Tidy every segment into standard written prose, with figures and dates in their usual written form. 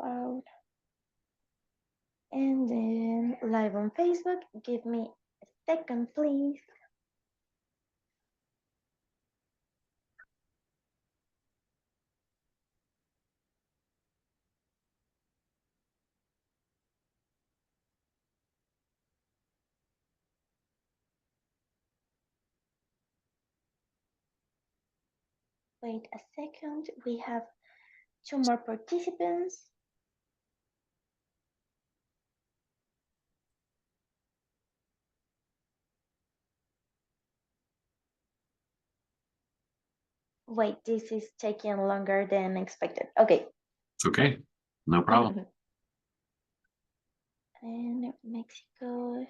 out. And then live on Facebook. Give me a second, please. Wait a second. We have 2 more participants. Wait, this is taking longer than expected. Okay. It's okay. No problem. And Mexico.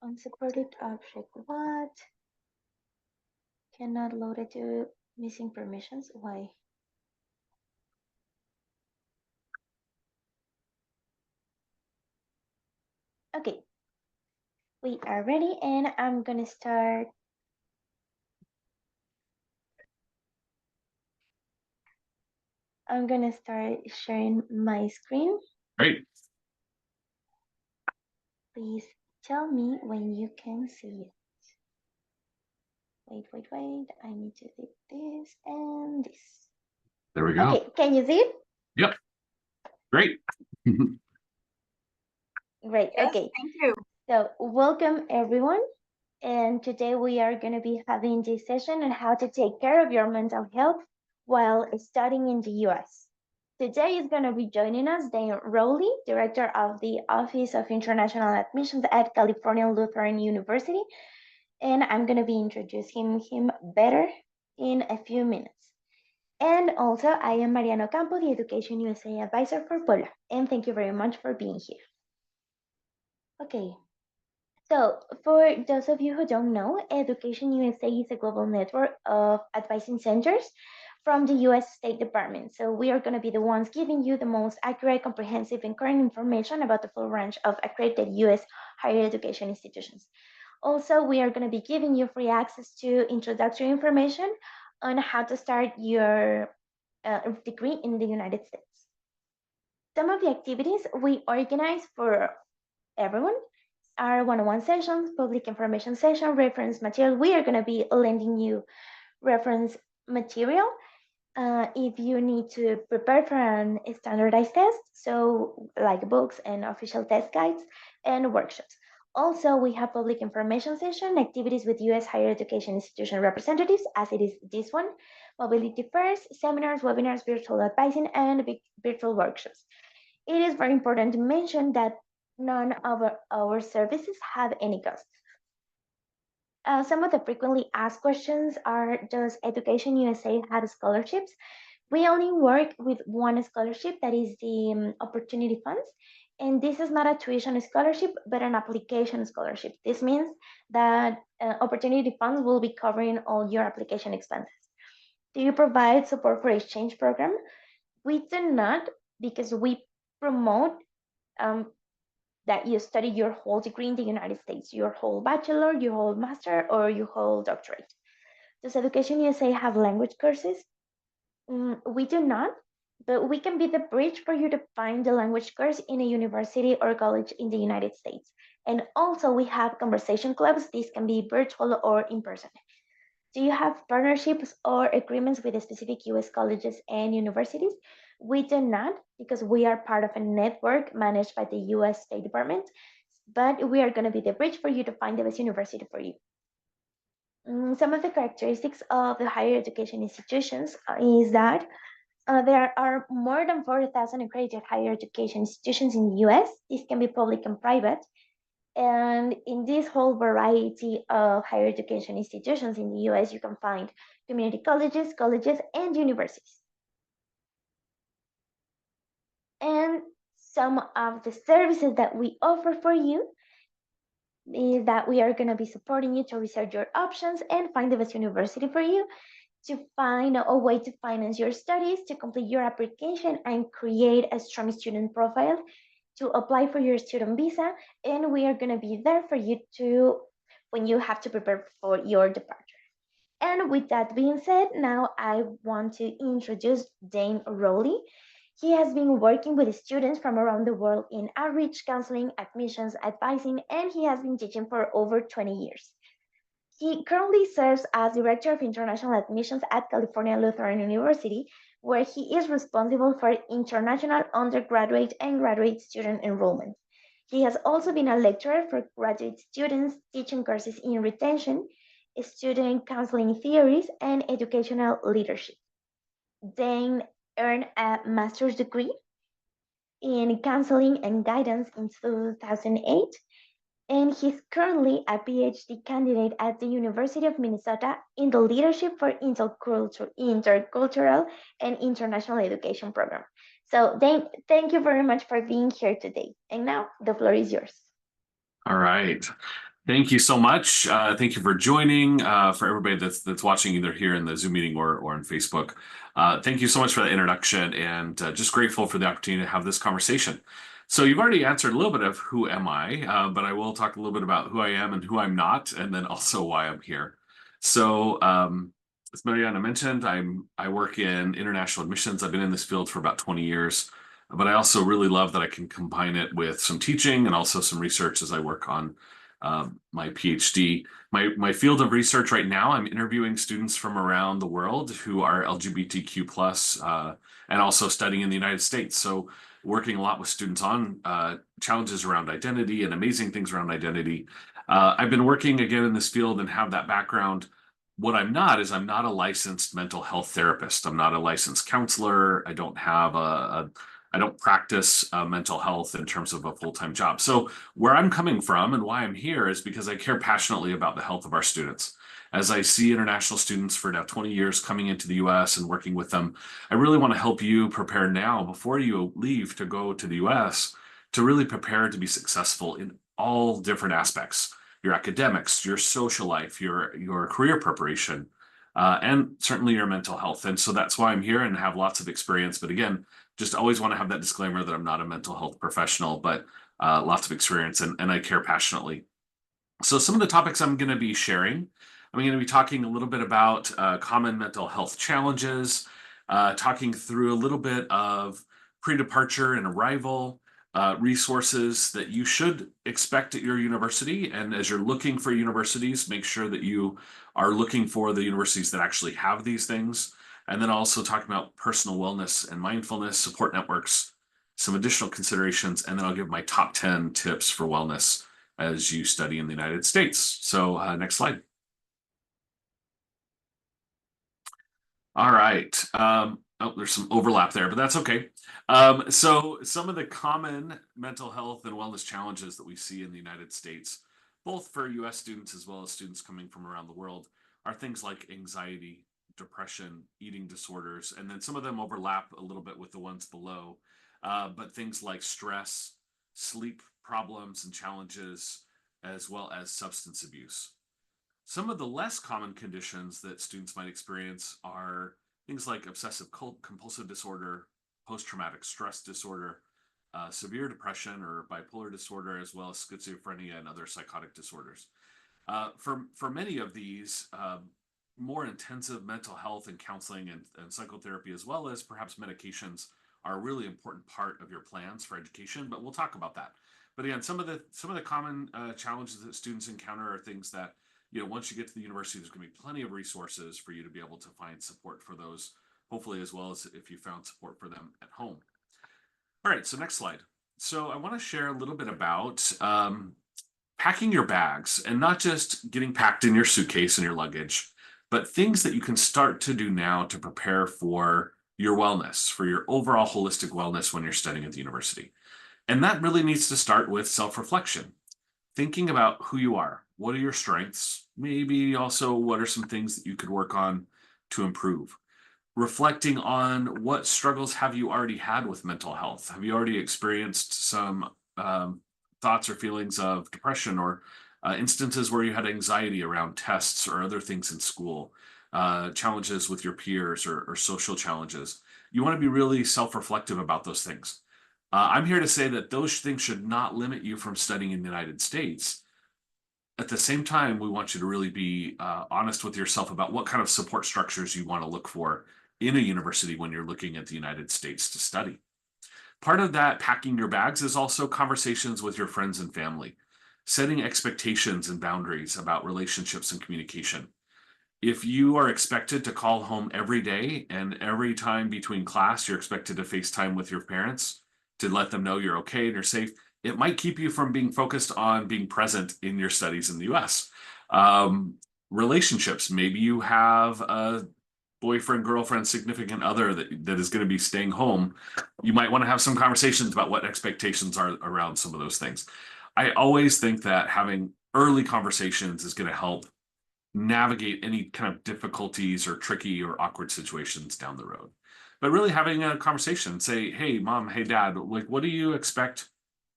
Unsupported object. What? Cannot load it to missing permissions. Why? Okay. We are ready, and I'm gonna start. I'm gonna start sharing my screen. Great. Please tell me when you can see it. Wait. I need to do this and this. There we go. Okay, can you see it? Yep. Great. Great. Yes, okay. thank you. So welcome everyone. And today we are going to be having this session on how to take care of your mental health while studying in the US. Today is going to be joining us Dane Rowley, Director of the Office of International Admissions at California Lutheran University. And I'm going to be introducing him better in a few minutes. And also, I am Mariano Campo, the Education USA Advisor for Puebla. And thank you very much for being here. Okay, so for those of you who don't know, Education USA is a global network of advising centers from the US State Department. So we are going to be the ones giving you the most accurate, comprehensive, and current information about the full range of accredited US higher education institutions. Also, we are going to be giving you free access to introductory information on how to start your degree in the United States. Some of the activities we organize for everyone are one-on-one sessions, public information session, reference material. We are going to be lending you reference material if you need to prepare for an standardized test, so like books and official test guides and workshops. Also, we have public information session, activities with U.S. higher education institution representatives, as it is this one, mobility fairs, seminars, webinars, virtual advising, and virtual workshops. It is very important to mention that none of our services have any costs. Some of the frequently asked questions are, does Education USA have scholarships? We only work with one scholarship, that is the Opportunity Funds. And this is not a tuition scholarship, but an application scholarship. This means that Opportunity Funds will be covering all your application expenses. Do you provide support for exchange program? We do not, because we promote that you study your whole degree in the United States, your whole bachelor, your whole master, or your whole doctorate. Does Education USA have language courses? We do not, but we can be the bridge for you to find the language course in a university or college in the United States. And also we have conversation clubs. These can be virtual or in person. Do you have partnerships or agreements with specific US colleges and universities? We do not, because we are part of a network managed by the US State Department, but we are going to be the bridge for you to find the best university for you. Some of the characteristics of the higher education institutions is that there are more than 40,000 accredited higher education institutions in the US. These can be public and private. And in this whole variety of higher education institutions in the US, you can find community colleges, and universities. And some of the services that we offer for you is that we are going to be supporting you to research your options and find the best university for you, to find a way to finance your studies, to complete your application, and create a strong student profile to apply for your student visa. And we are going to be there for you to when you have to prepare for your departure. And with that being said, now I want to introduce Dane Rowley. He has been working with students from around the world in outreach, counseling, admissions, advising, and he has been teaching for over 20 years. He currently serves as Director of International Admissions at California Lutheran University, where he is responsible for international undergraduate and graduate student enrollment. He has also been a lecturer for graduate students, teaching courses in retention, student counseling theories, and educational leadership. Dane earned a master's degree in counseling and guidance in 2008, and he's currently a PhD candidate at the University of Minnesota in the Leadership for Intercultural and International Education program. So, Dane, thank you very much for being here today. And now the floor is yours. All right. Thank you so much. Thank you for joining. For everybody that's watching either here in the Zoom meeting or on Facebook. Thank you so much for the introduction, and just grateful for the opportunity to have this conversation. So you've already answered a little bit of who am I, but I will talk a little bit about who I am and who I'm not, and then also why I'm here. So as Mariana mentioned, I work in international admissions. I've been in this field for about 20 years, but I also really love that I can combine it with some teaching and also some research as I work on my PhD. My field of research right now, I'm interviewing students from around the world who are LGBTQ plus and also studying in the United States. So working a lot with students on challenges around identity and amazing things around identity. I've been working again in this field and have that background. What I'm not is I'm not a licensed mental health therapist. I'm not a licensed counselor. I don't have I don't practice mental health in terms of a full-time job. So where I'm coming from and why I'm here is because I care passionately about the health of our students. As I see international students for now 20 years coming into the US and working with them, I really want to help you prepare now before you leave to go to the US to really prepare to be successful in all different aspects, your academics, your social life, your career preparation, and certainly your mental health. And so that's why I'm here and have lots of experience. But again, just always want to have that disclaimer that I'm not a mental health professional, but lots of experience and I care passionately. So some of the topics I'm going to be sharing, I'm going to be talking a little bit about common mental health challenges, talking through a little bit of pre-departure and arrival, resources that you should expect at your university. And as you're looking for universities, make sure that you are looking for the universities that actually have these things. And then also talking about personal wellness and mindfulness, support networks, some additional considerations, and then I'll give my top 10 tips for wellness as you study in the United States. So next slide. All right. Oh, there's some overlap there, but that's okay. So some of the common mental health and wellness challenges that we see in the United States, both for US students as well as students coming from around the world, are things like anxiety, depression, eating disorders, and then some of them overlap a little bit with the ones below, but things like stress, sleep problems and challenges, as well as substance abuse. Some of the less common conditions that students might experience are things like obsessive compulsive disorder, post-traumatic stress disorder, severe depression or bipolar disorder, as well as schizophrenia and other psychotic disorders. For many of these, more intensive mental health and counseling and psychotherapy, as well as perhaps medications, are a really important part of your plans for education, but we'll talk about that. But again, some of the common challenges that students encounter are things that, once you get to the university, there's going to be plenty of resources for you to be able to find support for those, hopefully, as well as if you found support for them at home. All right, so next slide. So I want to share a little bit about packing your bags, and not just getting packed in your suitcase and your luggage, but things that you can start to do now to prepare for your wellness, for your overall holistic wellness when you're studying at the university. And that really needs to start with self-reflection, thinking about who you are. What are your strengths? Maybe also what are some things that you could work on to improve? Reflecting on what struggles have you already had with mental health? Have you already experienced some thoughts or feelings of depression or instances where you had anxiety around tests or other things in school? challenges with your peers or social challenges. You want to be really self-reflective about those things. I'm here to say that those things should not limit you from studying in the United States. At the same time, we want you to really be honest with yourself about what kind of support structures you want to look for in a university when you're looking at the United States to study. Part of that packing your bags is also conversations with your friends and family, setting expectations and boundaries about relationships and communication. If you are expected to call home every day and every time between class, you're expected to FaceTime with your parents to let them know you're okay and you're safe, it might keep you from being focused on being present in your studies in the US. Relationships, maybe you have a boyfriend, girlfriend, significant other that is going to be staying home. You might want to have some conversations about what expectations are around some of those things. I always think that having early conversations is going to help navigate any kind of difficulties or tricky or awkward situations down the road. But really having a conversation, say, hey, mom, hey, dad, like, what do you expect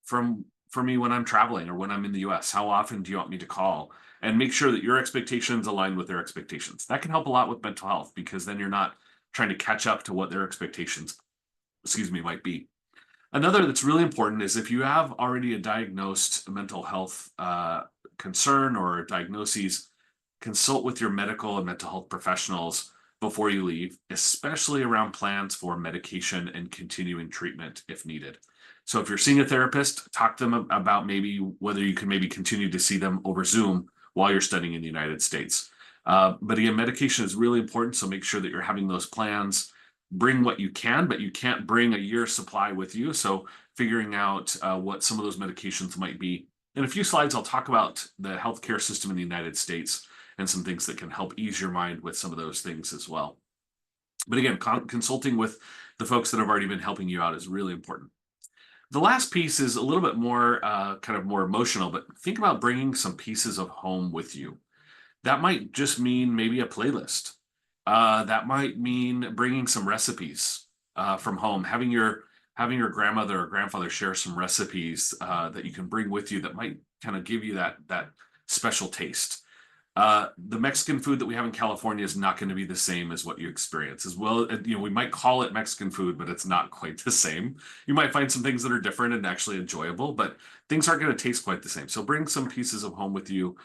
from me when I'm traveling or when I'm in the US? How often do you want me to call? And make sure that your expectations align with their expectations. That can help a lot with mental health because then you're not trying to catch up to what their expectations, might be. Another that's really important is if you have already a diagnosed mental health concern or diagnoses, consult with your medical and mental health professionals before you leave, especially around plans for medication and continuing treatment if needed. So if you're seeing a therapist, talk to them about maybe whether you can maybe continue to see them over Zoom while you're studying in the United States. But again, medication is really important, so make sure that you're having those plans. Bring what you can, but you can't bring a year's supply with you. So figuring out what some of those medications might be. In a few slides, I'll talk about the healthcare system in the United States and some things that can help ease your mind with some of those things as well. But again, consulting with the folks that have already been helping you out is really important. The last piece is a little bit more kind of more emotional, but think about bringing some pieces of home with you. That might just mean maybe a playlist. That might mean bringing some recipes from home, having your grandmother or grandfather share some recipes that you can bring with you that might kind of give you that special taste. The Mexican food that we have in California is not going to be the same as what you experience. As well, we might call it Mexican food, but it's not quite the same. You might find some things that are different and actually enjoyable, but things aren't going to taste quite the same. So bring some pieces of home with you,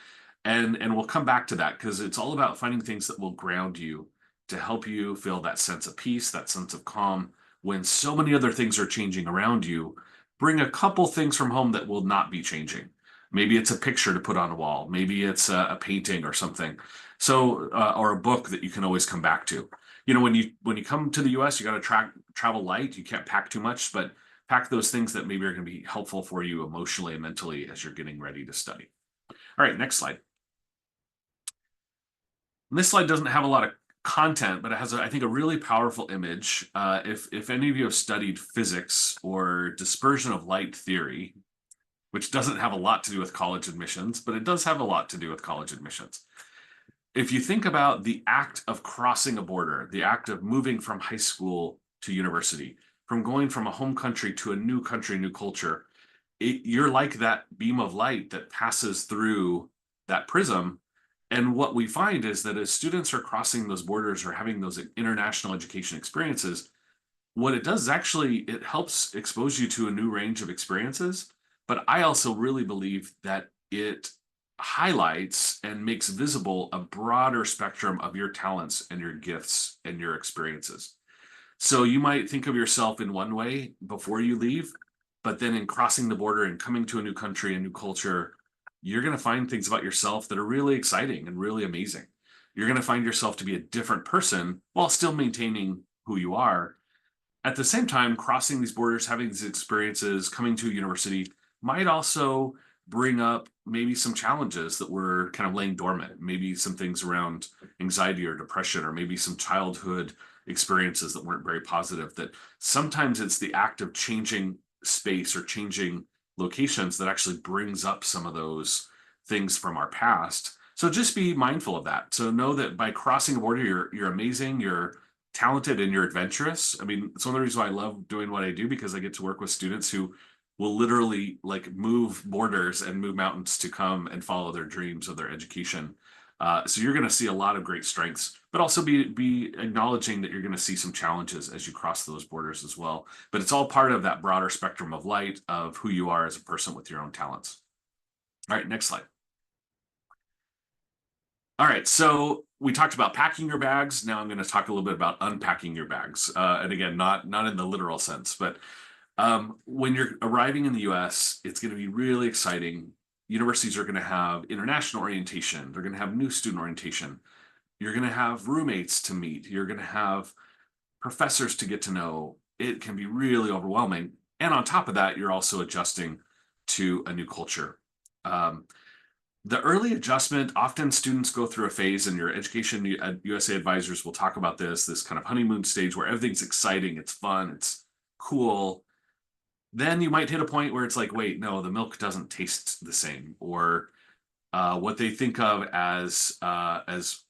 and we'll come back to that because it's all about finding things that will ground you to help you feel that sense of peace, that sense of calm when so many other things are changing around you. Bring a couple things from home that will not be changing. Maybe it's a picture to put on a wall. Maybe it's a painting or something. So, or a book that you can always come back to. When you come to the U.S., you got to travel light. You can't pack too much, but pack those things that maybe are going to be helpful for you emotionally and mentally as you're getting ready to study. All right, next slide. And this slide doesn't have a lot of content, but it has, I think, a really powerful image. If any of you have studied physics or dispersion of light theory, which doesn't have a lot to do with college admissions, but it does have a lot to do with college admissions. If you think about the act of crossing a border, the act of moving from high school to university, from going from a home country to a new country, new culture, you're like that beam of light that passes through that prism. And what we find is that as students are crossing those borders or having those international education experiences, what it does is actually it helps expose you to a new range of experiences. But I also really believe that it highlights and makes visible a broader spectrum of your talents and your gifts and your experiences. So you might think of yourself in one way before you leave, but then in crossing the border and coming to a new country, a new culture, you're going to find things about yourself that are really exciting and really amazing. You're going to find yourself to be a different person while still maintaining who you are. At the same time, crossing these borders, having these experiences, coming to a university might also bring up maybe some challenges that were kind of laying dormant, maybe some things around anxiety or depression, or maybe some childhood experiences that weren't very positive. That sometimes it's the act of changing space or changing locations that actually brings up some of those things from our past. So just be mindful of that. So know that by crossing a border, you're amazing, you're talented, and you're adventurous. I mean, it's one of the reasons why I love doing what I do, because I get to work with students who will literally like move borders and move mountains to come and follow their dreams of their education. So you're going to see a lot of great strengths, but also be acknowledging that you're going to see some challenges as you cross those borders as well. But it's all part of that broader spectrum of light of who you are as a person with your own talents. All right, next slide. All right, so we talked about packing your bags. Now I'm going to talk a little bit about unpacking your bags. And again, not in the literal sense, but when you're arriving in the US, it's going to be really exciting. Universities are going to have international orientation. They're going to have new student orientation. You're going to have roommates to meet. You're going to have professors to get to know. It can be really overwhelming. And on top of that, you're also adjusting to a new culture. The early adjustment, often students go through a phase, and your education USA advisors will talk about this kind of honeymoon stage where everything's exciting, it's fun, it's cool. Then you might hit a point where it's like, wait, no, the milk doesn't taste the same, or what they think of as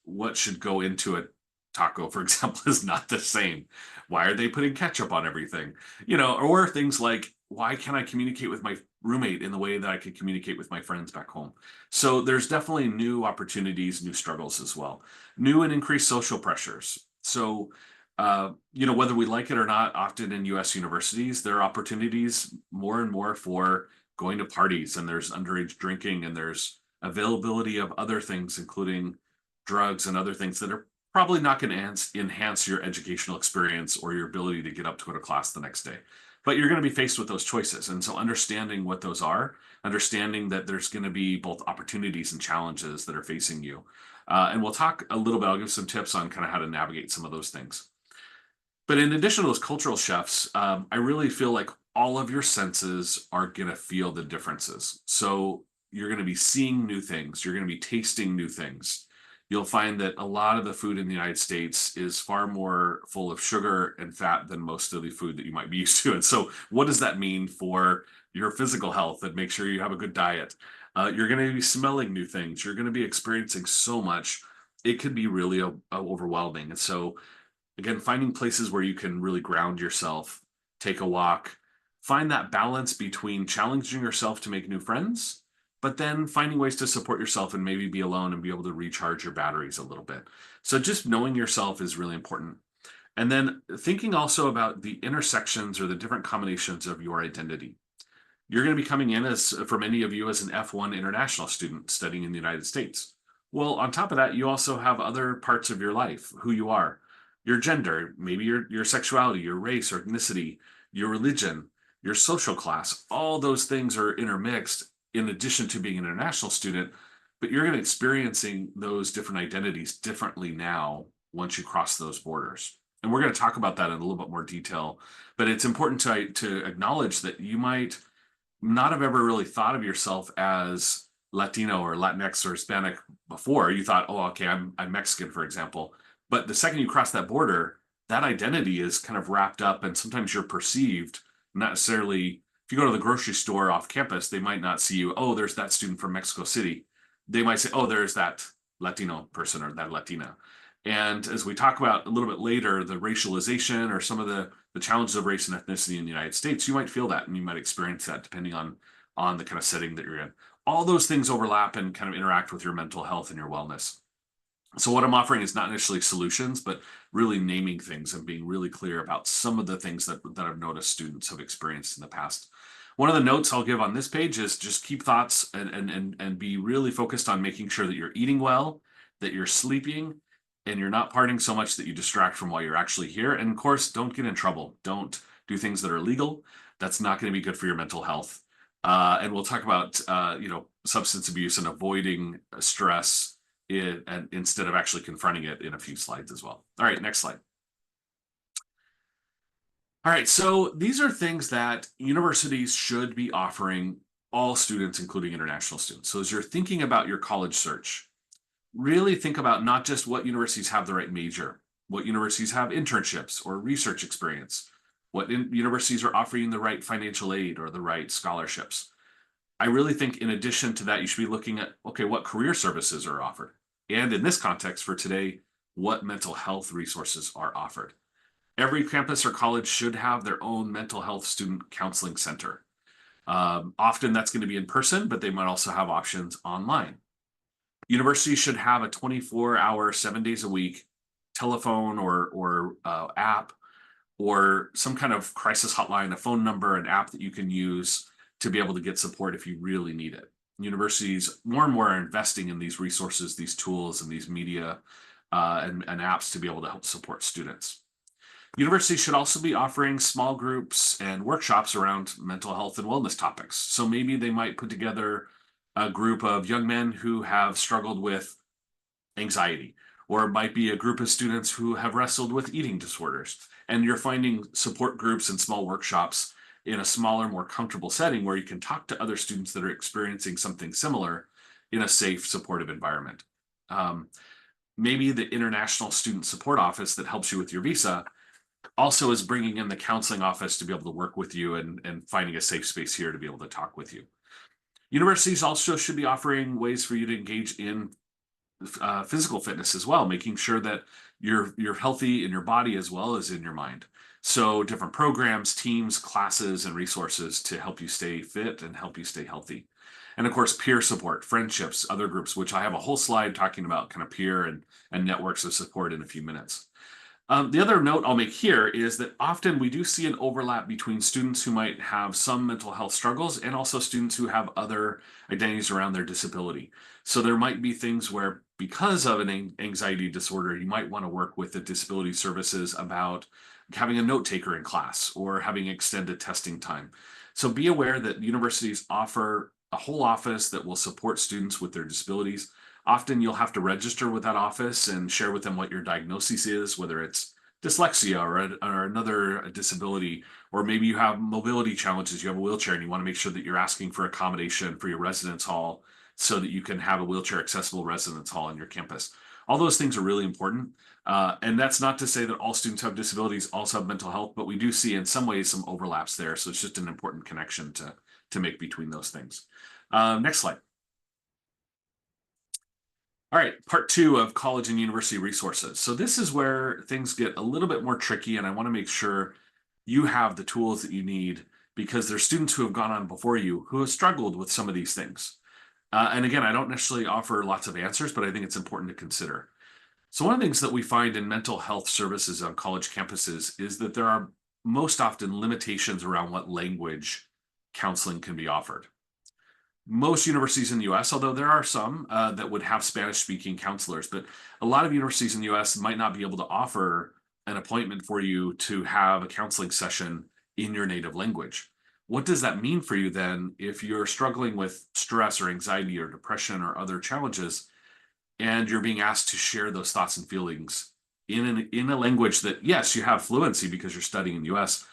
what should go into a taco, for example, is not the same. Why are they putting ketchup on everything? Or things like, why can't I communicate with my roommate in the way that I could communicate with my friends back home? So there's definitely new opportunities, new struggles as well, new and increased social pressures. So whether we like it or not, often in US universities, there are opportunities more and more for going to parties, and there's underage drinking, and there's availability of other things, including drugs and other things that are probably not going to enhance your educational experience or your ability to get up to go to class the next day. But you're going to be faced with those choices. And so understanding what those are, understanding that there's going to be both opportunities and challenges that are facing you. And we'll talk a little bit, I'll give some tips on kind of how to navigate some of those things. But in addition to those cultural chefs, I really feel like all of your senses are going to feel the differences. So you're going to be seeing new things. You're going to be tasting new things. You'll find that a lot of the food in the United States is far more full of sugar and fat than most of the food that you might be used to. And so what does that mean for your physical health? And make sure you have a good diet. You're going to be smelling new things. You're going to be experiencing so much. It could be really overwhelming. And so again, finding places where you can really ground yourself, take a walk, find that balance between challenging yourself to make new friends, but then finding ways to support yourself and maybe be alone and be able to recharge your batteries a little bit. So just knowing yourself is really important. And then thinking also about the intersections or the different combinations of your identity. You're going to be coming in, as for many of you, as an F1 international student studying in the United States. Well, on top of that, you also have other parts of your life, who you are, your gender, maybe your sexuality, your race or ethnicity, your religion, your social class. All those things are intermixed in addition to being an international student, but you're going to be experiencing those different identities differently now once you cross those borders. And we're going to talk about that in a little bit more detail, but it's important to acknowledge that you might not have ever really thought of yourself as Latino or Latinx or Hispanic before. You thought, oh, okay, I'm Mexican, for example. But the second you cross that border, that identity is kind of wrapped up, and sometimes you're perceived, not necessarily, if you go to the grocery store off campus, they might not see you, oh, there's that student from Mexico City. They might say, oh, there's that Latino person or that Latina. And as we talk about a little bit later, the racialization or some of the challenges of race and ethnicity in the United States, you might feel that and you might experience that depending on the kind of setting that you're in. All those things overlap and kind of interact with your mental health and your wellness. So what I'm offering is not initially solutions, but really naming things and being really clear about some of the things that I've noticed students have experienced in the past. One of the notes I'll give on this page is just keep thoughts and be really focused on making sure that you're eating well, that you're sleeping, and you're not partying so much that you distract from why you're actually here. And of course, don't get in trouble. Don't do things that are illegal. That's not going to be good for your mental health. And we'll talk about substance abuse and avoiding stress and instead of actually confronting it in a few slides as well. All right, next slide. All right, so these are things that universities should be offering all students, including international students. So as you're thinking about your college search, really think about not just what universities have the right major, what universities have internships or research experience, what universities are offering the right financial aid or the right scholarships. I really think in addition to that, you should be looking at, okay, what career services are offered? And in this context for today, what mental health resources are offered? Every campus or college should have their own mental health student counseling center. Often that's going to be in person, but they might also have options online. Universities should have a 24-hour, 7 days a week telephone or app or some kind of crisis hotline, a phone number, an app that you can use to be able to get support if you really need it. Universities more and more are investing in these resources, these tools, and these media and apps to be able to help support students. Universities should also be offering small groups and workshops around mental health and wellness topics. So maybe they might put together a group of young men who have struggled with anxiety, or it might be a group of students who have wrestled with eating disorders. And you're finding support groups and small workshops in a smaller, more comfortable setting where you can talk to other students that are experiencing something similar in a safe, supportive environment. Maybe the International Student Support Office that helps you with your visa also is bringing in the counseling office to be able to work with you and finding a safe space here to be able to talk with you. Universities also should be offering ways for you to engage in physical fitness as well, making sure that you're healthy in your body as well as in your mind. So different programs, teams, classes, and resources to help you stay fit and help you stay healthy. And of course, peer support, friendships, other groups, which I have a whole slide talking about kind of peer and networks of support in a few minutes. The other note I'll make here is that often we do see an overlap between students who might have some mental health struggles and also students who have other identities around their disability. So there might be things where, because of an anxiety disorder, you might want to work with the disability services about having a note taker in class or having extended testing time. So be aware that universities offer a whole office that will support students with their disabilities. Often you'll have to register with that office and share with them what your diagnosis is, whether it's dyslexia or another disability, or maybe you have mobility challenges, you have a wheelchair and you want to make sure that you're asking for accommodation for your residence hall so that you can have a wheelchair accessible residence hall on your campus. All those things are really important. And that's not to say that all students who have disabilities also have mental health, but we do see in some ways some overlaps there. So it's just an important connection to make between those things. Next slide. All right, part 2 of college and university resources. So this is where things get a little bit more tricky, and I want to make sure you have the tools that you need because there's students who have gone on before you who have struggled with some of these things. And again, I don't necessarily offer lots of answers, but I think it's important to consider. So one of the things that we find in mental health services on college campuses is that there are most often limitations around what language counseling can be offered. Most universities in the US, although there are some that would have Spanish speaking counselors, but a lot of universities in the US might not be able to offer an appointment for you to have a counseling session in your native language. What does that mean for you then if you're struggling with stress or anxiety or depression or other challenges and you're being asked to share those thoughts and feelings in a language that, yes, you have fluency because you're studying in the US,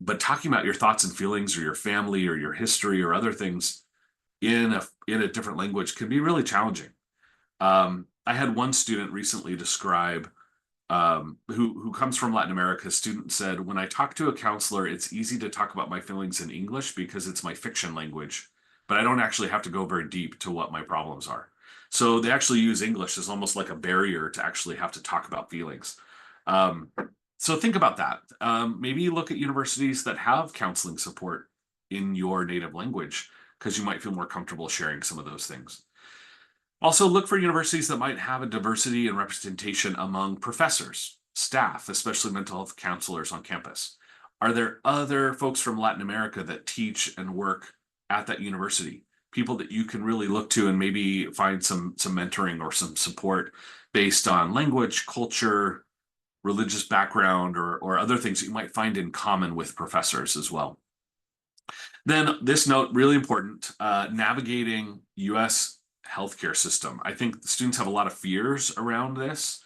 but talking about your thoughts and feelings or your family or your history or other things in a different language can be really challenging. I had one student recently describe who comes from Latin America. A student said, when I talk to a counselor, it's easy to talk about my feelings in English because it's my fiction language, but I don't actually have to go very deep to what my problems are. So they actually use English as almost like a barrier to actually have to talk about feelings. So think about that. Maybe you look at universities that have counseling support in your native language because you might feel more comfortable sharing some of those things. Also, look for universities that might have a diversity and representation among professors, staff, especially mental health counselors on campus. Are there other folks from Latin America that teach and work at that university? People that you can really look to and maybe find some mentoring or some support based on language, culture, religious background, or other things that you might find in common with professors as well. Then this note, really important, navigating US healthcare system. I think students have a lot of fears around this.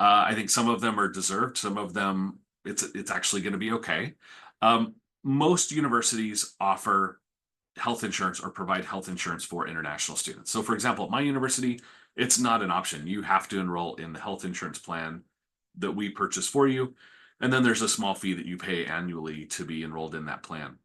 I think some of them are deserved. Some of them, it's actually going to be okay. Most universities offer health insurance or provide health insurance for international students. So for example, at my university, it's not an option. You have to enroll in the health insurance plan that we purchase for you. And then there's a small fee that you pay annually to be enrolled in that plan.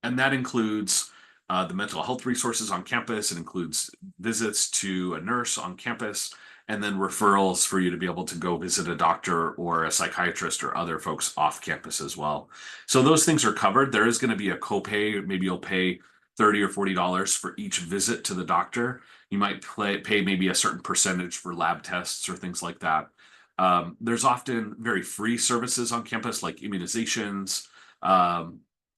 And that includes the mental health resources on campus. It includes visits to a nurse on campus, and then referrals for you to be able to go visit a doctor or a psychiatrist or other folks off campus as well. So those things are covered. There is going to be a copay. Maybe you'll pay $30 or $40 for each visit to the doctor. You might pay maybe a certain percentage for lab tests or things like that. There's often very free services on campus like immunizations,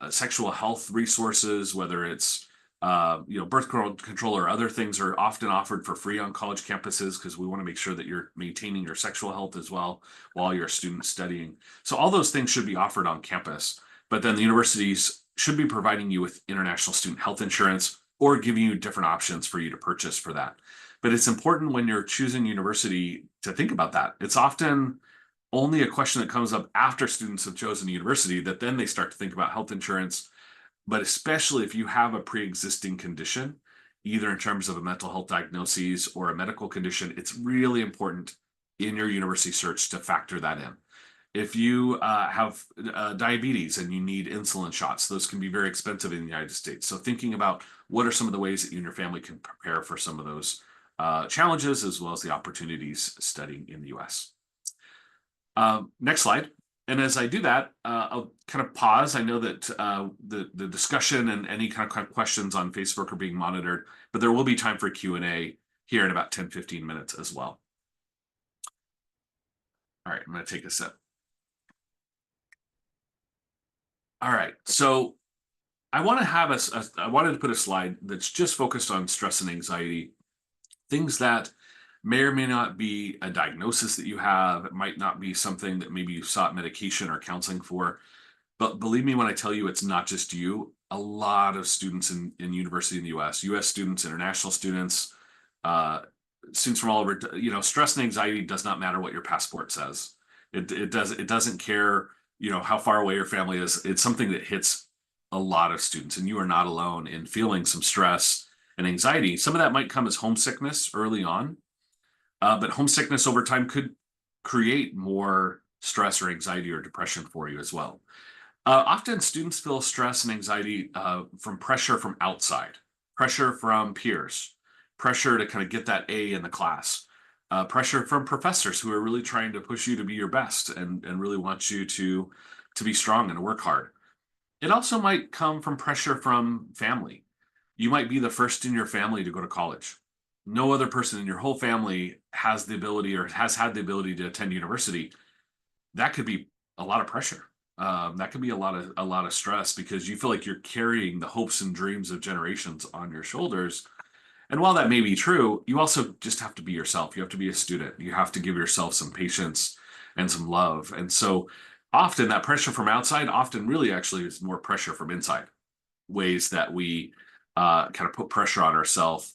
sexual health resources, whether it's birth control or other things are often offered for free on college campuses because we want to make sure that you're maintaining your sexual health as well while you're a student studying. So all those things should be offered on campus, but then the universities should be providing you with international student health insurance or giving you different options for you to purchase for that. But it's important when you're choosing university to think about that. It's often only a question that comes up after students have chosen a university that then they start to think about health insurance. But especially if you have a pre-existing condition, either in terms of a mental health diagnosis or a medical condition, it's really important in your university search to factor that in. If you have diabetes and you need insulin shots, those can be very expensive in the United States. So thinking about what are some of the ways that you and your family can prepare for some of those challenges, as well as the opportunities studying in the US. Next slide. And as I do that, I'll kind of pause. I know that the discussion and any kind of questions on Facebook are being monitored, but there will be time for Q&A here in about 10, 15 minutes as well. All right, I'm going to take a sip. All right, so I want to have I wanted to put a slide that's just focused on stress and anxiety, things that may or may not be a diagnosis that you have. It might not be something that maybe you sought medication or counseling for. But believe me when I tell you, it's not just you. A lot of students in university in the US students, international students, students from all over, stress and anxiety does not matter what your passport says. It doesn't care, how far away your family is. It's something that hits a lot of students, and you are not alone in feeling some stress and anxiety. Some of that might come as homesickness early on. But homesickness over time could create more stress or anxiety or depression for you as well. Often students feel stress and anxiety from pressure from outside, pressure from peers, pressure to kind of get that A in the class, pressure from professors who are really trying to push you to be your best and really want you to be strong and to work hard. It also might come from pressure from family. You might be the first in your family to go to college. No other person in your whole family has the ability or has had the ability to attend university. That could be a lot of pressure. That could be a lot of stress because you feel like you're carrying the hopes and dreams of generations on your shoulders. And while that may be true, you also just have to be yourself. You have to be a student. You have to give yourself some patience and some love. And so often that pressure from outside often really actually is more pressure from inside, ways that we kind of put pressure on ourselves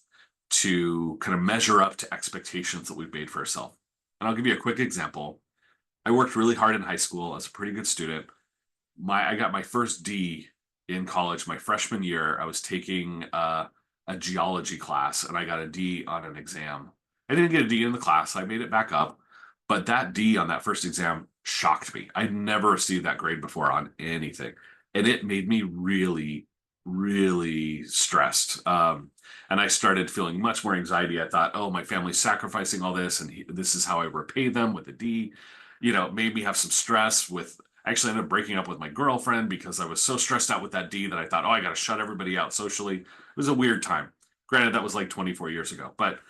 to kind of measure up to expectations that we've made for ourselves. And I'll give you a quick example. I worked really hard in high school as a pretty good student. I got my first D in college my freshman year. I was taking a geology class and I got a D on an exam. I didn't get a D in the class. I made it back up, but that D on that first exam shocked me. I'd never received that grade before on anything. And it made me really, really stressed. And I started feeling much more anxiety. I thought, oh, my family's sacrificing all this, and this is how I repay them with a D. Made me have some stress with, I actually ended up breaking up with my girlfriend because I was so stressed out with that D that I thought, oh, I got to shut everybody out socially. It was a weird time. Granted, that was like 24 years ago, but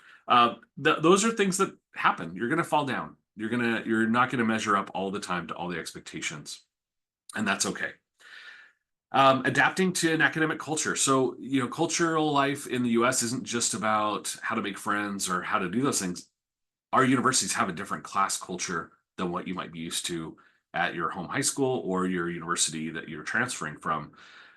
those are things that happen. You're going to fall down. You're not going to measure up all the time to all the expectations, and that's okay. Adapting to an academic culture. So, cultural life in the US isn't just about how to make friends or how to do those things. Our universities have a different class culture than what you might be used to at your home high school or your university that you're transferring from.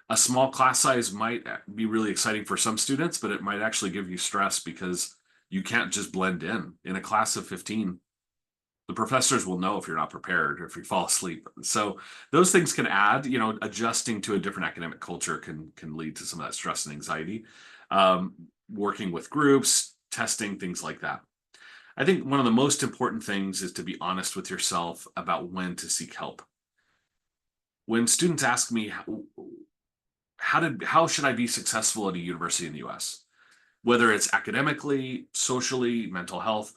A small class size might be really exciting for some students, but it might actually give you stress because you can't just blend in. In a class of 15, the professors will know if you're not prepared or if you fall asleep. So those things can add, adjusting to a different academic culture can lead to some of that stress and anxiety. Working with groups, testing, things like that. I think one of the most important things is to be honest with yourself about when to seek help. When students ask me, how should I be successful at a university in the US? Whether it's academically, socially, mental health,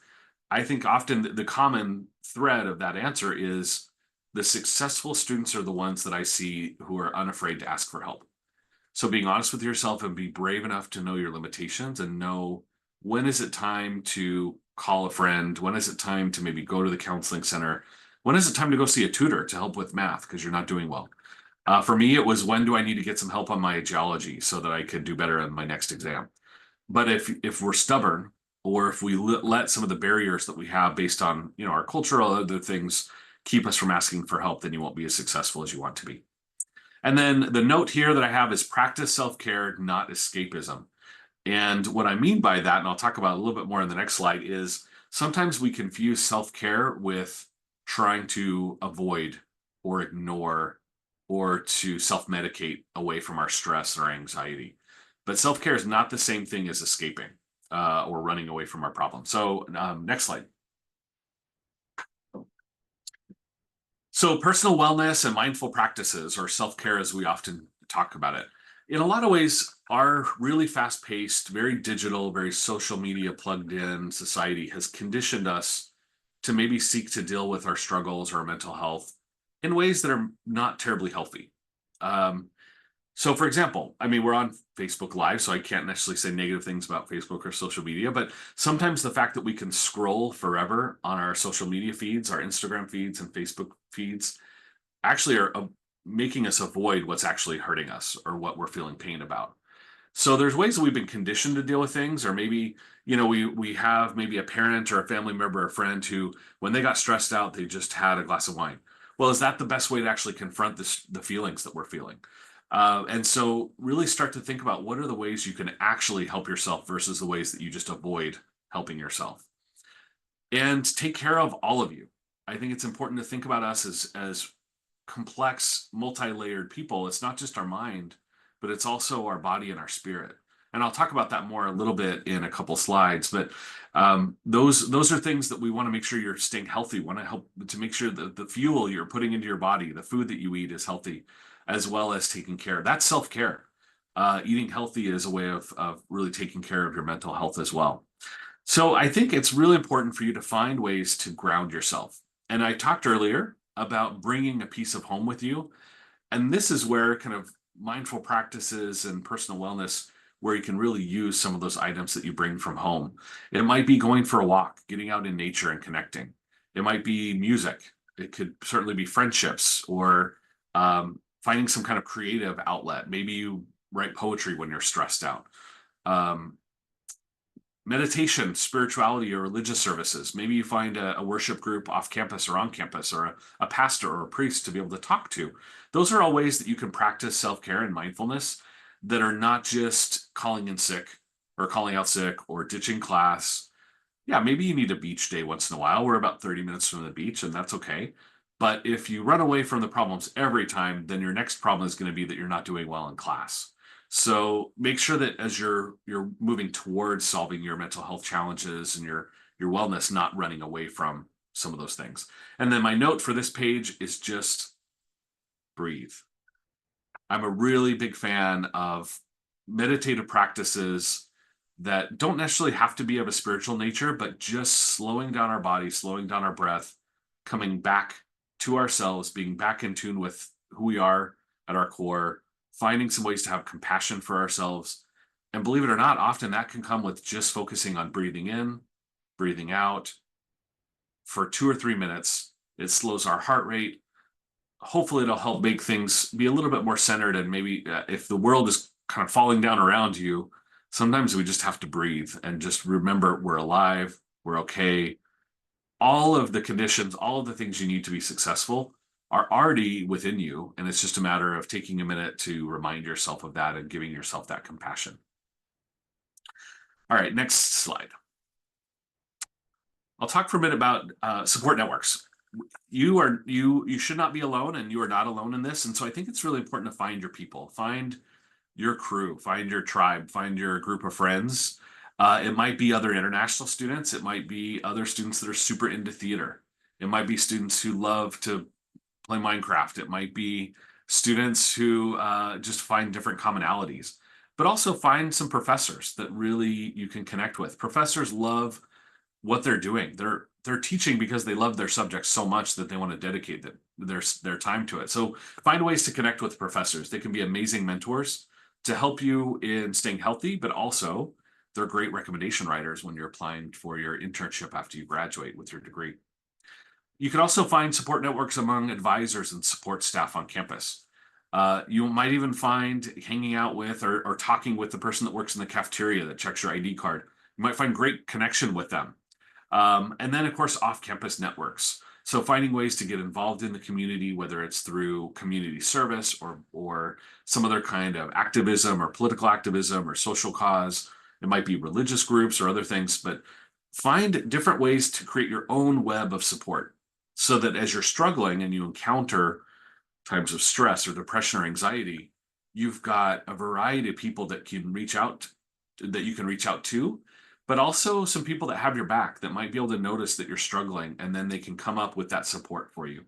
I think often the common thread of that answer is the successful students are the ones that I see who are unafraid to ask for help. So being honest with yourself and be brave enough to know your limitations and know when is it time to call a friend? When is it time to maybe go to the counseling center? When is it time to go see a tutor to help with math because you're not doing well? For me, it was when do I need to get some help on my geology so that I could do better on my next exam? But if we're stubborn, or if we let some of the barriers that we have based on our culture or other things keep us from asking for help, then you won't be as successful as you want to be. And then the note here that I have is practice self-care, not escapism. And what I mean by that, and I'll talk about a little bit more in the next slide, is sometimes we confuse self-care with trying to avoid or ignore or to self-medicate away from our stress or anxiety. But self-care is not the same thing as escaping or running away from our problem. So next slide. So personal wellness and mindful practices, or self-care as we often talk about it, in a lot of ways, our really fast-paced, very digital, very social media plugged in society has conditioned us to maybe seek to deal with our struggles or our mental health in ways that are not terribly healthy. Um, so for example, I mean, we're on Facebook Live, so I can't necessarily say negative things about Facebook or social media, but sometimes the fact that we can scroll forever on our social media feeds, our Instagram feeds and Facebook feeds, actually are making us avoid what's actually hurting us or what we're feeling pain about. So there's ways that we've been conditioned to deal with things, or maybe, we have maybe a parent or a family member or friend who, when they got stressed out, they just had a glass of wine. Well, is that the best way to actually confront the feelings that we're feeling? And so really start to think about what are the ways you can actually help yourself versus the ways that you just avoid helping yourself. And take care of all of you. I think it's important to think about us as complex, multi-layered people. It's not just our mind, but it's also our body and our spirit. And I'll talk about that more a little bit in a couple slides. But those are things that we want to make sure you're staying healthy. Want to help to make sure that the fuel you're putting into your body, the food that you eat, is healthy, as well as taking care. That's self-care. Eating healthy is a way of really taking care of your mental health as well. So I think it's really important for you to find ways to ground yourself. And I talked earlier about bringing a piece of home with you. And this is where kind of mindful practices and personal wellness, where you can really use some of those items that you bring from home. It might be going for a walk, getting out in nature and connecting. It might be music. It could certainly be friendships, or finding some kind of creative outlet. Maybe you write poetry when you're stressed out. Meditation, spirituality, or religious services. Maybe you find a worship group off campus or on campus, or a pastor or a priest to be able to talk to. Those are all ways that you can practice self-care and mindfulness that are not just calling in sick or calling out sick or ditching class. Yeah, maybe you need a beach day once in a while. We're about 30 minutes from the beach, and that's okay. But if you run away from the problems every time, then your next problem is going to be that you're not doing well in class. So make sure that as you're moving towards solving your mental health challenges and your wellness, not running away from some of those things. And then my note for this page is just breathe. I'm a really big fan of meditative practices that don't necessarily have to be of a spiritual nature, but just slowing down our body, slowing down our breath, coming back to ourselves, being back in tune with who we are at our core, finding some ways to have compassion for ourselves. And believe it or not, often that can come with just focusing on breathing in, breathing out for 2 or 3 minutes. It slows our heart rate. Hopefully it'll help make things be a little bit more centered. And maybe if the world is kind of falling down around you, sometimes we just have to breathe and just remember we're alive, we're okay. All of the conditions, all of the things you need to be successful are already within you. And it's just a matter of taking a minute to remind yourself of that and giving yourself that compassion. All right, next slide. I'll talk for a minute about support networks. You should not be alone, and you are not alone in this. And so I think it's really important to find your people, find your crew, find your tribe, find your group of friends. It might be other international students. It might be other students that are super into theater. It might be students who love to play Minecraft. It might be students who just find different commonalities, but also find some professors that really you can connect with. Professors love what they're doing. They're teaching because they love their subject so much that they want to dedicate their time to it. So find ways to connect with professors. They can be amazing mentors to help you in staying healthy, but also they're great recommendation writers when you're applying for your internship after you graduate with your degree. You can also find support networks among advisors and support staff on campus. You might even find hanging out with or talking with the person that works in the cafeteria that checks your ID card. You might find great connection with them. And then, of course, off-campus networks. So finding ways to get involved in the community, whether it's through community service or some other kind of activism or political activism or social cause. It might be religious groups or other things, but find different ways to create your own web of support so that as you're struggling and you encounter times of stress or depression or anxiety, you've got a variety of people that can reach out that you can reach out to, but also some people that have your back that might be able to notice that you're struggling, and then they can come up with that support for you.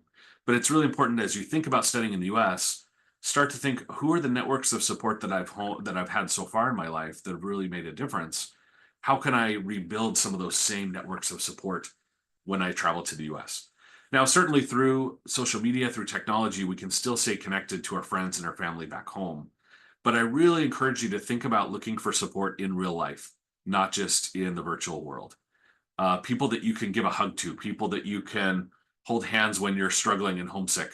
But it's really important as you think about studying in the US, start to think, who are the networks of support that I've had so far in my life that have really made a difference? How can I rebuild some of those same networks of support when I travel to the US? Now, certainly through social media, through technology, we can still stay connected to our friends and our family back home. But I really encourage you to think about looking for support in real life, not just in the virtual world. People that you can give a hug to, people that you can hold hands when you're struggling and homesick,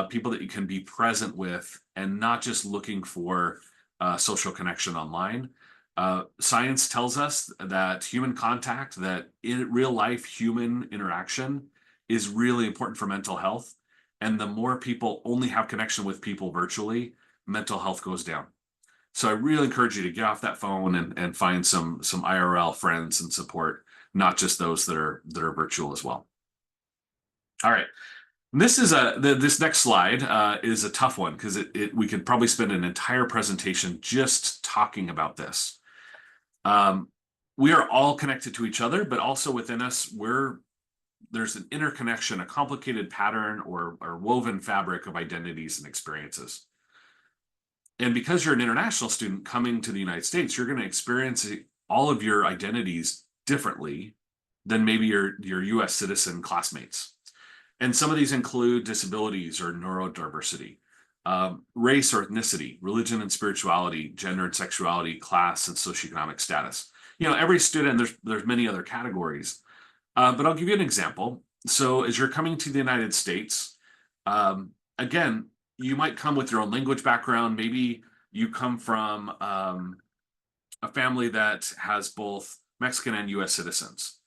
people that you can be present with, and not just looking for social connection online. Science tells us that human contact, that in real life human interaction is really important for mental health. And the more people only have connection with people virtually, mental health goes down. So I really encourage you to get off that phone and find some IRL friends and support, not just those that are virtual as well. All right. This is this next slide is a tough one because we could probably spend an entire presentation just talking about this. We are all connected to each other, but also within us, there's an interconnection, a complicated pattern or woven fabric of identities and experiences. And because you're an international student coming to the United States, you're going to experience all of your identities differently than maybe your US citizen classmates. And some of these include disabilities or neurodiversity, race or ethnicity, religion and spirituality, gender and sexuality, class and socioeconomic status. Every student, there's many other categories. But I'll give you an example. So as you're coming to the United States, again, you might come with your own language background. Maybe you come from a family that has both Mexican and US citizens.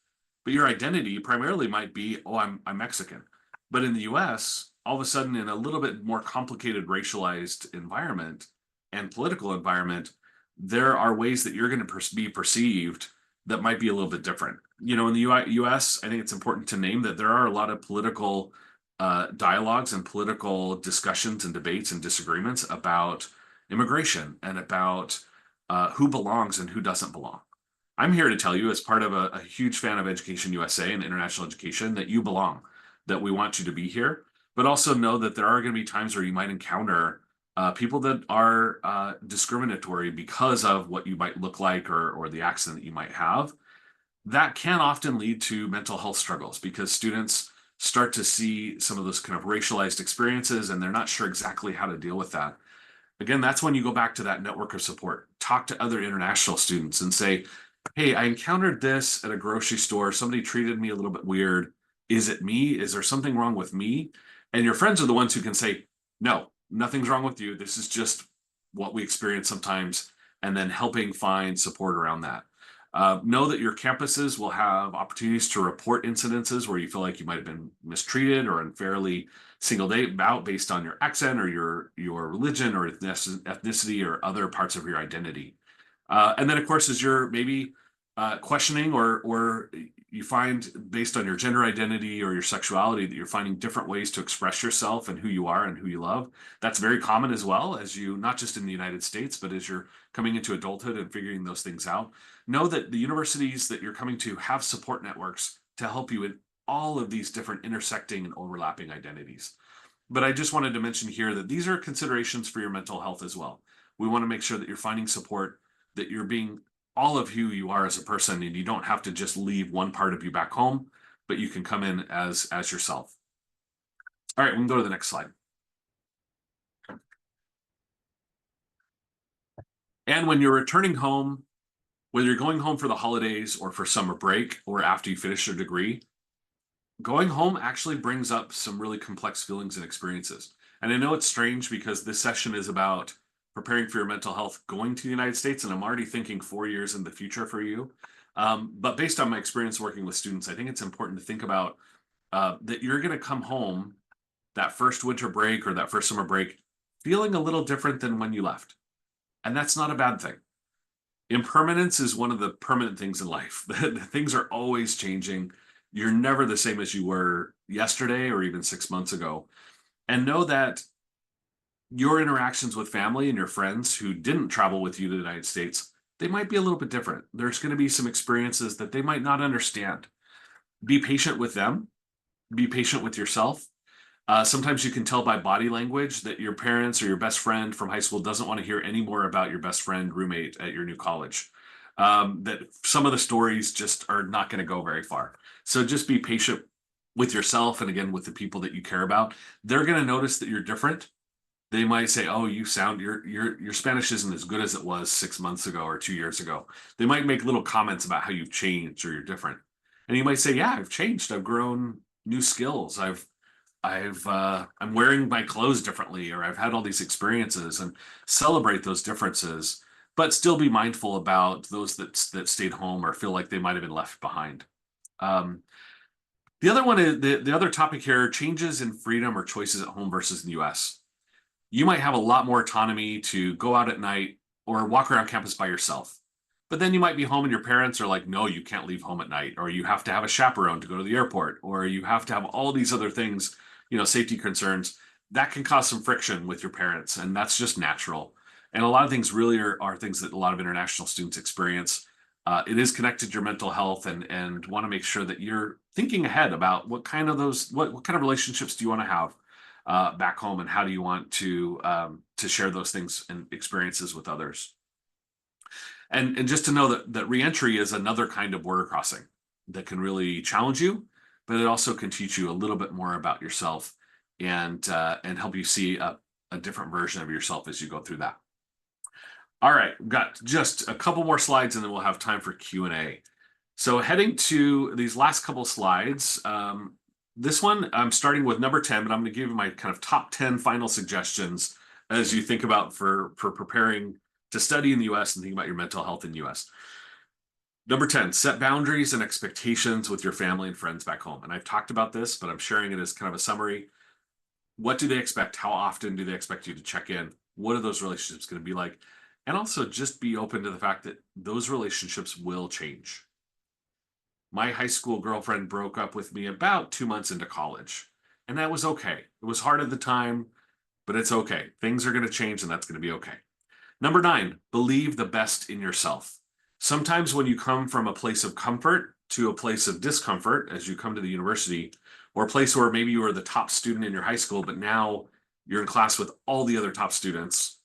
But your identity primarily might be, oh, I'm Mexican. But in the US, all of a sudden, in a little bit more complicated racialized environment and political environment, there are ways that you're going to be perceived that might be a little bit different. In the US, I think it's important to name that there are a lot of political dialogues and political discussions and debates and disagreements about immigration and about who belongs and who doesn't belong. I'm here to tell you, as part of a huge fan of Education USA and international education, that you belong, that we want you to be here, but also know that there are going to be times where you might encounter people that are discriminatory because of what you might look like or the accent that you might have. That can often lead to mental health struggles because students start to see some of those kind of racialized experiences and they're not sure exactly how to deal with that. Again, that's when you go back to that network of support. Talk to other international students and say, hey, I encountered this at a grocery store. Somebody treated me a little bit weird. Is it me? Is there something wrong with me? And your friends are the ones who can say, no, nothing's wrong with you. This is just what we experience sometimes, and then helping find support around that. Know that your campuses will have opportunities to report incidences where you feel like you might have been mistreated or unfairly singled out based on your accent or your religion or ethnicity or other parts of your identity. And then, of course, as you're maybe questioning or you find based on your gender identity or your sexuality that you're finding different ways to express yourself and who you are and who you love. That's very common as well as you, not just in the United States, but as you're coming into adulthood and figuring those things out. Know that the universities that you're coming to have support networks to help you in all of these different intersecting and overlapping identities. But I just wanted to mention here that these are considerations for your mental health as well. We want to make sure that you're finding support, that you're being all of who you are as a person, and you don't have to just leave one part of you back home, but you can come in as yourself. All right, we can go to the next slide. And when you're returning home, whether you're going home for the holidays or for summer break or after you finish your degree, going home actually brings up some really complex feelings and experiences. And I know it's strange because this session is about preparing for your mental health going to the United States, and I'm already thinking 4 years in the future for you. But based on my experience working with students, I think it's important to think about that you're going to come home that first winter break or that first summer break feeling a little different than when you left. And that's not a bad thing. Impermanence is one of the permanent things in life. Things are always changing. You're never the same as you were yesterday or even 6 months ago. And know that your interactions with family and your friends who didn't travel with you to the United States, they might be a little bit different. There's going to be some experiences that they might not understand. Be patient with them, be patient with yourself. Sometimes you can tell by body language that your parents or your best friend from high school doesn't want to hear any more about your best friend roommate at your new college. That some of the stories just are not going to go very far. So just be patient with yourself and again with the people that you care about. They're going to notice that you're different. They might say, "Oh, your Spanish isn't as good as it was 6 months ago or 2 years ago." They might make little comments about how you've changed or you're different, and you might say, "Yeah, I've changed. I've grown new skills. I'm wearing my clothes differently, or I've had all these experiences," and celebrate those differences, but still be mindful about those that stayed home or feel like they might have been left behind. Um, the other one is the other topic here: changes in freedom or choices at home versus in the U.S. You might have a lot more autonomy to go out at night or walk around campus by yourself. But then you might be home and your parents are like, "No, you can't leave home at night," or you have to have a chaperone to go to the airport, or you have to have all these other things, safety concerns. That can cause some friction with your parents, and that's just natural. And a lot of things really are things that a lot of international students experience. It is connected to your mental health, and want to make sure that you're thinking ahead about what kind of relationships do you want to have back home, and how do you want to share those things and experiences with others. And just to know that reentry is another kind of border crossing that can really challenge you, but it also can teach you a little bit more about yourself and help you see a different version of yourself as you go through that. All right, we've got just a couple more slides and then we'll have time for Q&A. So heading to these last couple slides, this one I'm starting with number 10, but I'm going to give you my kind of top 10 final suggestions as you think about for preparing to study in the US and think about your mental health in the US. Number 10, set boundaries and expectations with your family and friends back home. And I've talked about this, but I'm sharing it as kind of a summary. What do they expect? How often do they expect you to check in? What are those relationships going to be like? And also just be open to the fact that those relationships will change. My high school girlfriend broke up with me about 2 months into college, and that was okay. It was hard at the time, but it's okay. Things are going to change, and that's going to be okay. Number 9, believe the best in yourself. Sometimes when you come from a place of comfort to a place of discomfort as you come to the university, or a place where maybe you were the top student in your high school, but now you're in class with all the other top students,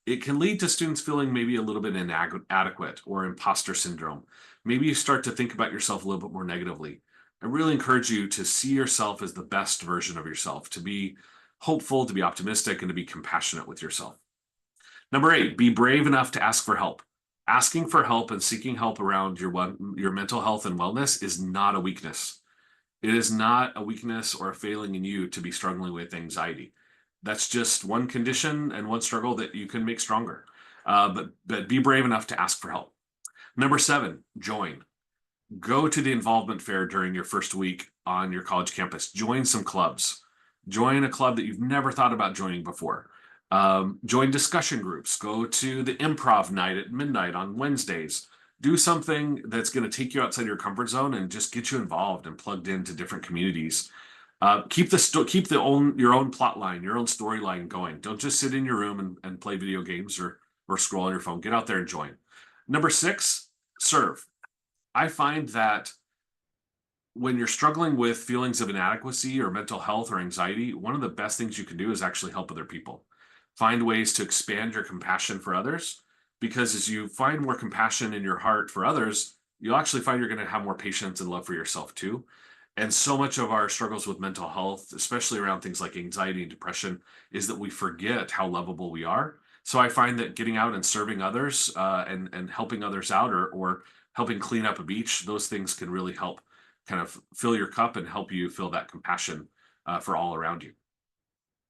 it can lead to students feeling maybe a little bit inadequate or imposter syndrome. Maybe you start to think about yourself a little bit more negatively. I really encourage you to see yourself as the best version of yourself, to be hopeful, to be optimistic, and to be compassionate with yourself. Number 8, be brave enough to ask for help. Asking for help and seeking help around your mental health and wellness is not a weakness. It is not a weakness or a failing in you to be struggling with anxiety. That's just one condition and one struggle that you can make stronger. But be brave enough to ask for help. Number 7, join. Go to the involvement fair during your first week on your college campus. Join some clubs. Join a club that you've never thought about joining before. Join discussion groups. Go to the improv night at midnight on Wednesdays. Do something that's going to take you outside your comfort zone and just get you involved and plugged into different communities. Keep your own plot line, your own storyline going. Don't just sit in your room and play video games or scroll on your phone. Get out there and join. Number 6, serve. I find that when you're struggling with feelings of inadequacy or mental health or anxiety, one of the best things you can do is actually help other people. Find ways to expand your compassion for others, because as you find more compassion in your heart for others, you'll actually find you're going to have more patience and love for yourself too. And so much of our struggles with mental health, especially around things like anxiety and depression, is that we forget how lovable we are. So I find that getting out and serving others and helping others out or helping clean up a beach, those things can really help kind of fill your cup and help you feel that compassion for all around you.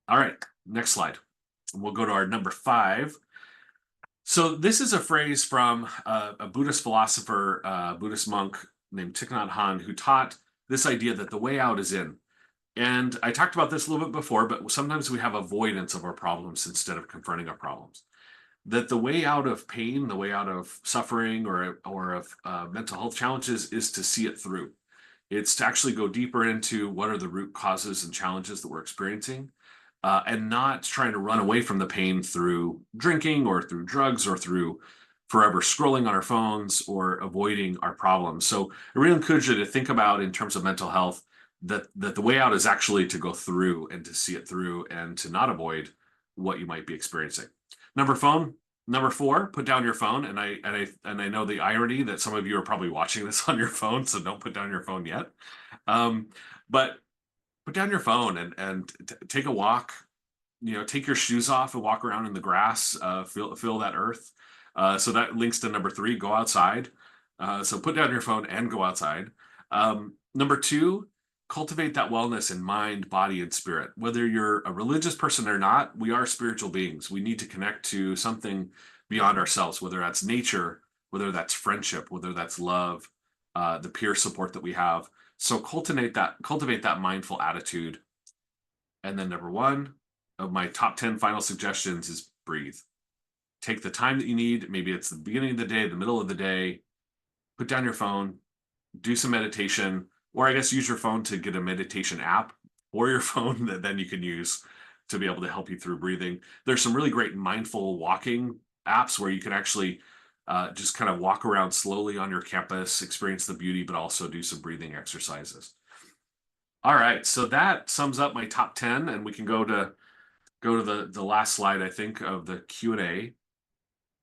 All right, next slide. We'll go to our number 5. So this is a phrase from a Buddhist philosopher, Buddhist monk named Thich Nhat Hanh, who taught this idea that the way out is in. And I talked about this a little bit before, but sometimes we have avoidance of our problems instead of confronting our problems. That the way out of pain, the way out of suffering or of mental health challenges is to see it through. It's to actually go deeper into what are the root causes and challenges that we're experiencing, and not trying to run away from the pain through drinking or through drugs or through forever scrolling on our phones or avoiding our problems. So I really encourage you to think about, in terms of mental health, that the way out is actually to go through and to see it through and to not avoid what you might be experiencing. Number 4, put down your phone. And I know the irony that some of you are probably watching this on your phone, so don't put down your phone yet. But put down your phone and take a walk. Take your shoes off and walk around in the grass. Feel that earth. So that links to number 3. Go outside. So put down your phone and go outside. Number 2, cultivate that wellness in mind, body, and spirit. Whether you're a religious person or not, we are spiritual beings. We need to connect to something beyond ourselves, whether that's nature, whether that's friendship, whether that's love, the peer support that we have. So cultivate that mindful attitude. And then number 1 of my top 10 final suggestions is breathe. Take the time that you need. Maybe it's the beginning of the day, the middle of the day. Put down your phone, do some meditation, or I guess use your phone to get a meditation app or your phone that then you can use to be able to help you through breathing. There's some really great mindful walking apps where you can actually just kind of walk around slowly on your campus, experience the beauty, but also do some breathing exercises. All right, so that sums up my top 10, and we can go to the last slide, I think, of the Q&A.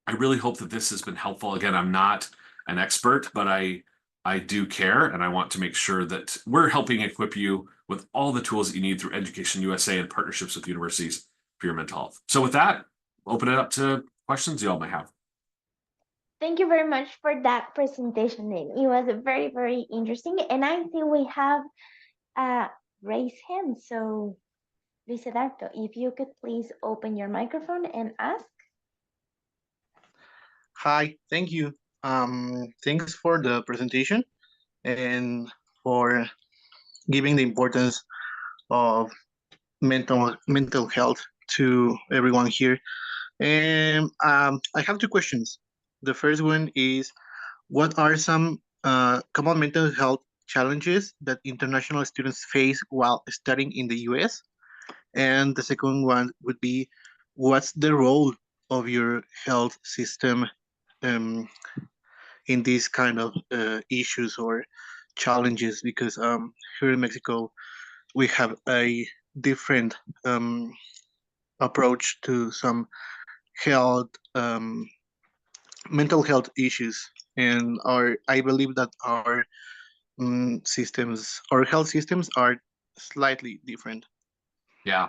I really hope that this has been helpful. Again, I'm not an expert, but I do care, and I want to make sure that we're helping equip you with all the tools that you need through Education USA and partnerships with universities for your mental health. So with that, open it up to questions you all may have. Thank you very much for that presentation, Dane. It was very, very interesting. And I think we have a raised hand. So, Luis Eduardo, if you could please open your microphone and ask. Hi, thank you. Thanks for the presentation and for giving the importance of mental health to everyone here. And I have 2 questions. The first one is, what are some common mental health challenges that international students face while studying in the US? And the second one would be, what's the role of your health system in these kind of issues or challenges? Because here in Mexico, we have a different approach to some health, mental health issues, and I believe that our health systems are slightly different. Yeah,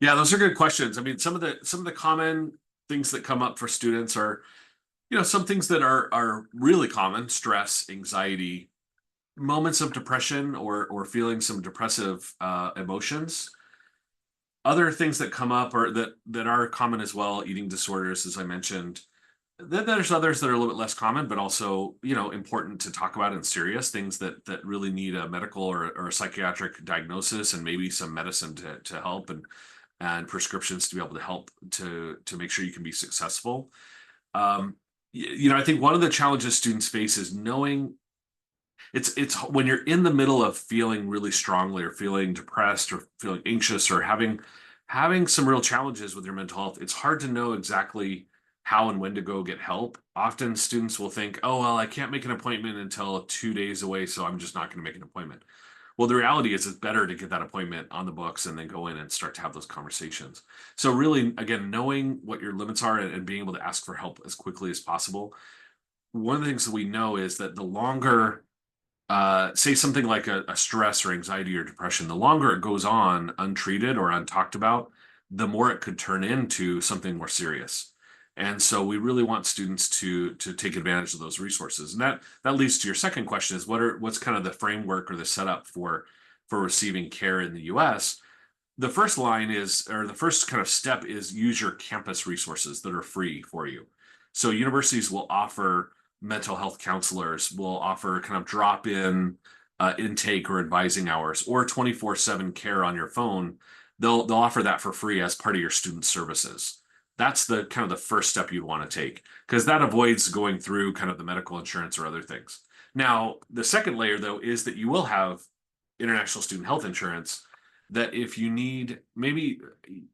those are good questions. I mean, some of the common things that come up for students are, some things that are really common: stress, anxiety, moments of depression or feeling some depressive emotions. Other things that come up or that are common as well: eating disorders, as I mentioned. Then there's others that are a little bit less common, but also, important to talk about, and serious things that really need a medical or a psychiatric diagnosis and maybe some medicine to help and prescriptions to be able to help to make sure you can be successful. I think one of the challenges students face is knowing it's when you're in the middle of feeling really strongly or feeling depressed or feeling anxious or having some real challenges with your mental health. It's hard to know exactly how and when to go get help. Often students will think, oh, well, I can't make an appointment until 2 days away, so I'm just not going to make an appointment. Well, the reality is it's better to get that appointment on the books and then go in and start to have those conversations. So really, again, knowing what your limits are and being able to ask for help as quickly as possible. One of the things that we know is that the longer, say something like a stress or anxiety or depression, the longer it goes on untreated or untalked about, the more it could turn into something more serious. And so we really want students to take advantage of those resources. And that leads to your second question is what's kind of the framework or the setup for receiving care in the US? The first line is, or the first kind of step is use your campus resources that are free for you. So universities will offer mental health counselors, will offer kind of drop-in intake or advising hours, or 24/7 care on your phone. They'll offer that for free as part of your student services. That's the kind of the first step you'd want to take, because that avoids going through kind of the medical insurance or other things. Now, the second layer, though, is that you will have international student health insurance that if you need, maybe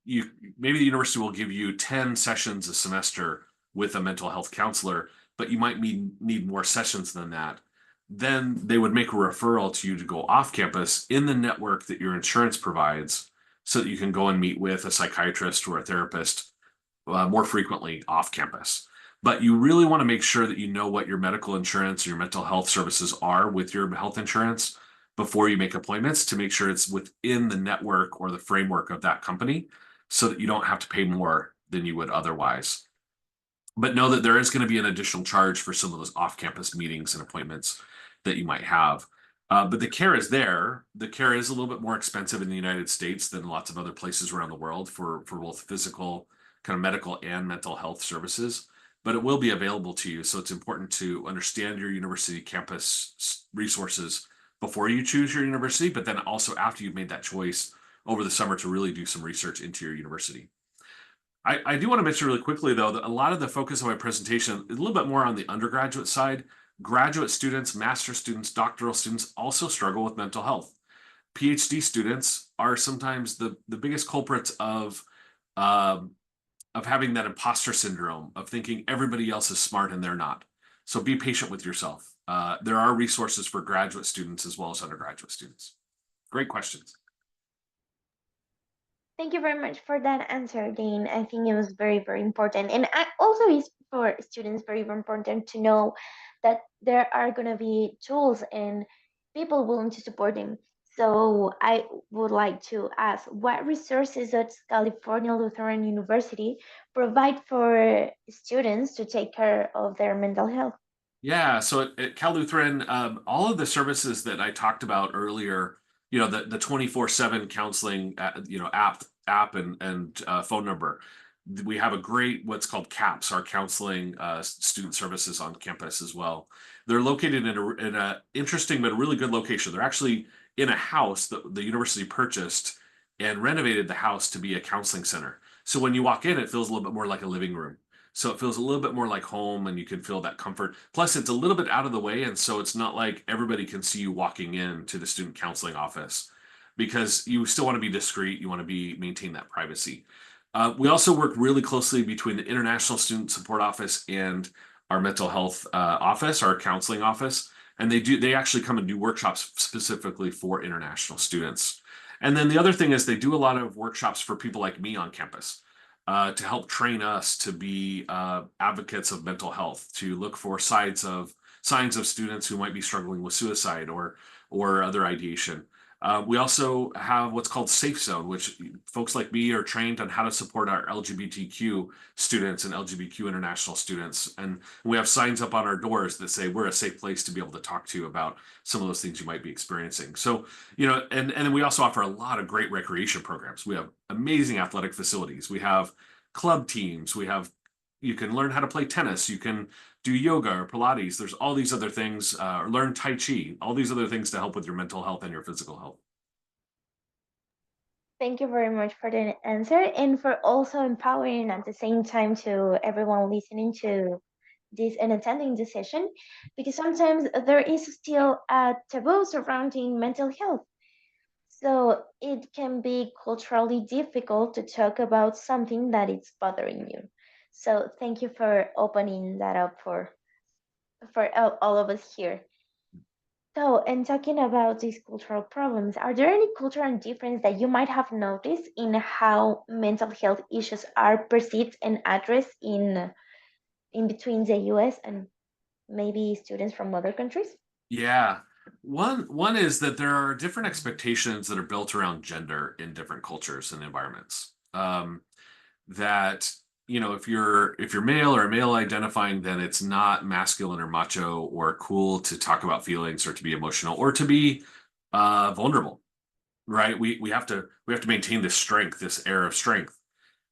the university will give you 10 sessions a semester with a mental health counselor, but you might need more sessions than that. Then they would make a referral to you to go off campus in the network that your insurance provides so that you can go and meet with a psychiatrist or a therapist more frequently off campus. But you really want to make sure that you know what your medical insurance or your mental health services are with your health insurance before you make appointments, to make sure it's within the network or the framework of that company so that you don't have to pay more than you would otherwise. But know that there is going to be an additional charge for some of those off-campus meetings and appointments that you might have. But the care is there. The care is a little bit more expensive in the United States than lots of other places around the world for both physical, kind of medical and mental health services. But it will be available to you. So it's important to understand your university campus resources before you choose your university, but then also after you've made that choice over the summer to really do some research into your university. I do want to mention really quickly, though, that a lot of the focus of my presentation is a little bit more on the undergraduate side. Graduate students, master's students, doctoral students also struggle with mental health. PhD students are sometimes the biggest culprits of having that imposter syndrome, of thinking everybody else is smart and they're not. So be patient with yourself. There are resources for graduate students as well as undergraduate students. Great questions. Thank you very much for that answer, Dane. I think it was very, very important. And also is for students very, very important to know that there are going to be tools and people willing to support them. So I would like to ask, what resources does California Lutheran University provide for students to take care of their mental health? Yeah, so at Cal Lutheran, all of the services that I talked about earlier, the 24/7 counseling, app and phone number. We have a great what's called CAPS, our counseling student services on campus as well. They're located in a interesting but a really good location. They're actually in a house that the university purchased and renovated the house to be a counseling center. So when you walk in, it feels a little bit more like a living room. So it feels a little bit more like home and you can feel that comfort. Plus, it's a little bit out of the way. And so it's not like everybody can see you walking in to the student counseling office, because you still want to be discreet. You want to maintain that privacy. We also work really closely between the International Student Support Office and our mental health office, our counseling office. And they actually come and do workshops specifically for international students. And then the other thing is they do a lot of workshops for people like me on campus. To help train us to be advocates of mental health, to look for signs of students who might be struggling with suicide or other ideation. We also have what's called Safe Zone, which folks like me are trained on how to support our LGBTQ students and LGBTQ international students. And we have signs up on our doors that say we're a safe place to be able to talk to you about some of those things you might be experiencing. So, and then we also offer a lot of great recreation programs. We have amazing athletic facilities. We have club teams. You can learn how to play tennis. You can do yoga or Pilates. There's all these other things, or learn Tai Chi, all these other things to help with your mental health and your physical health. Thank you very much for the answer and for also empowering at the same time to everyone listening to this and attending this session, because sometimes there is still a taboo surrounding mental health. So it can be culturally difficult to talk about something that is bothering you. So thank you for opening that up for all of us here. So, and talking about these cultural problems, are there any cultural difference that you might have noticed in how mental health issues are perceived and addressed in between the US and maybe students from other countries? Yeah. One is that there are different expectations that are built around gender in different cultures and environments. that, you know, if you're male or male identifying, then it's not masculine or macho or cool to talk about feelings or to be emotional or to be vulnerable, right? We have to maintain this strength, this air of strength.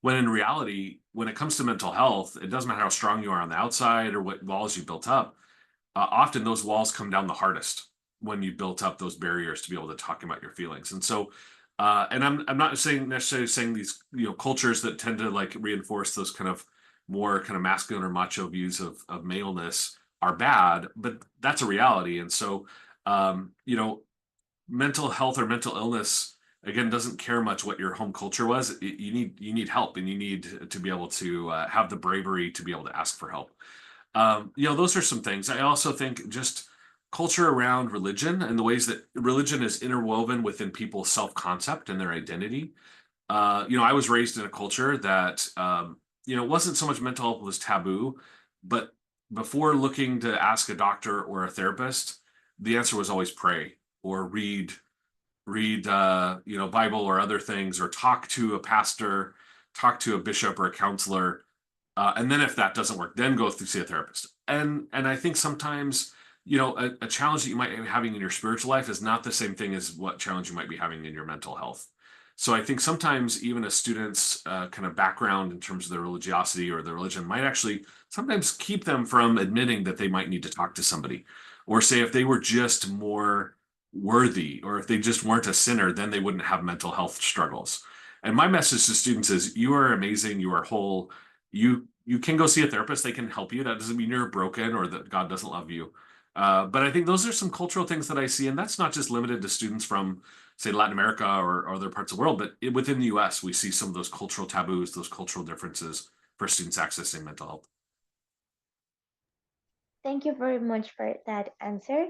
When in reality, when it comes to mental health, it doesn't matter how strong you are on the outside or what walls you built up. Often those walls come down the hardest when you built up those barriers to be able to talk about your feelings. And so, and I'm not saying necessarily saying these, you know, cultures that tend to like reinforce those kind of more kind of masculine or macho views of maleness are bad, but that's a reality. And so, you know, mental health or mental illness again doesn't care much what your home culture was. You need help, and you need to be able to have the bravery to be able to ask for help. You know, those are some things. I also think just culture around religion and the ways that religion is interwoven within people's self-concept and their identity. You know, I was raised in a culture that, you know, it wasn't so much mental health was taboo, but before looking to ask a doctor or a therapist, the answer was always pray or read you know, Bible or other things, or talk to a pastor, talk to a bishop or a counselor, and then if that doesn't work, then go through see a therapist. And I think sometimes, you know, a challenge that you might be having in your spiritual life is not the same thing as what challenge you might be having in your mental health. So I think sometimes even a student's kind of background in terms of their religiosity or their religion might actually sometimes keep them from admitting that they might need to talk to somebody, or say if they were just more worthy or if they just weren't a sinner, then they wouldn't have mental health struggles. And my message to students is you are amazing, you are whole, you can go see a therapist, they can help you. That doesn't mean you're broken or that God doesn't love you. But I think those are some cultural things that I see, and that's not just limited to students from, say, Latin America or other parts of the world, but within the US, we see some of those cultural taboos, those cultural differences for students accessing mental health. Thank you very much for that answer.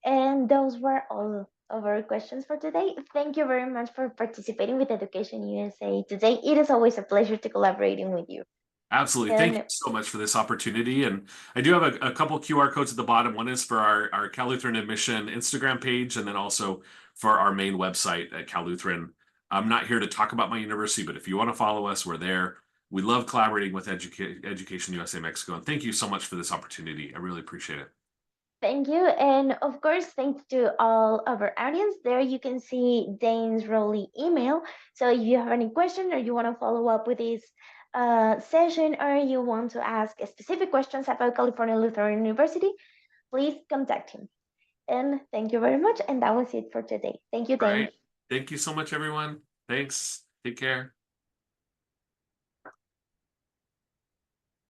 And those were all of our questions for today. Thank you very much for participating with Education USA today. It is always a pleasure to collaborating with you. Absolutely. Thank you And so much for this opportunity. And I do have a couple QR codes at the bottom. One is for our Cal Lutheran Admission Instagram page, and then also for our main website at Cal Lutheran. I'm not here to talk about my university, but if you want to follow us, we're there. We love collaborating with Education USA Mexico. And thank you so much for this opportunity. I really appreciate it. thank you. And of course, thanks to all of our audience. There you can see Dane's Rowley email. So if you have any question or you want to follow up with this session, or you want to ask specific questions about California Lutheran University, please contact him. And thank you very much. And that was it for today. Thank you, Dane. Right. Thank you so much, everyone. Thanks. Take care.